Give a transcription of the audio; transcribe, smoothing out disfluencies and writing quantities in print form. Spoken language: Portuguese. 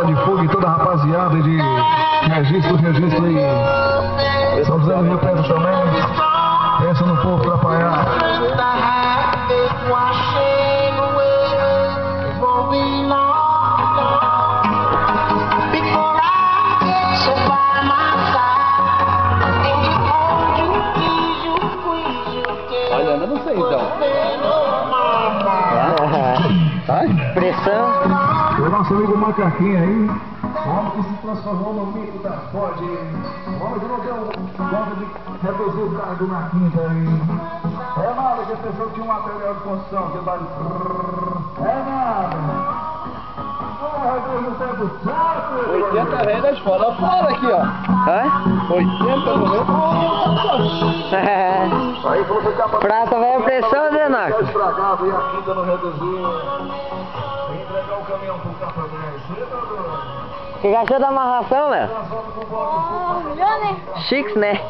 de Fogo e toda a rapaziada de registro aí. São José do Rio Preto também. Pensa no povo atrapalhar. Olha, eu não sei então. Pressão. O nosso amigo Macaquinho aí, homem que se transformou no mito da Ford. O homem que não deu conta de reduzir o carro do Marquinhos aí. É nada que a pessoa tinha um material de construção que vai. É nada. No tempo certo. 80 reais fora aqui, ó. Hã? 80 no Aí você já Prata vai a pressão, Zenaco. estragado e a quinta não reduziu. Entregar o caminhão pro café. O que achou da amarração, Léo? Johnny. Chiques, né?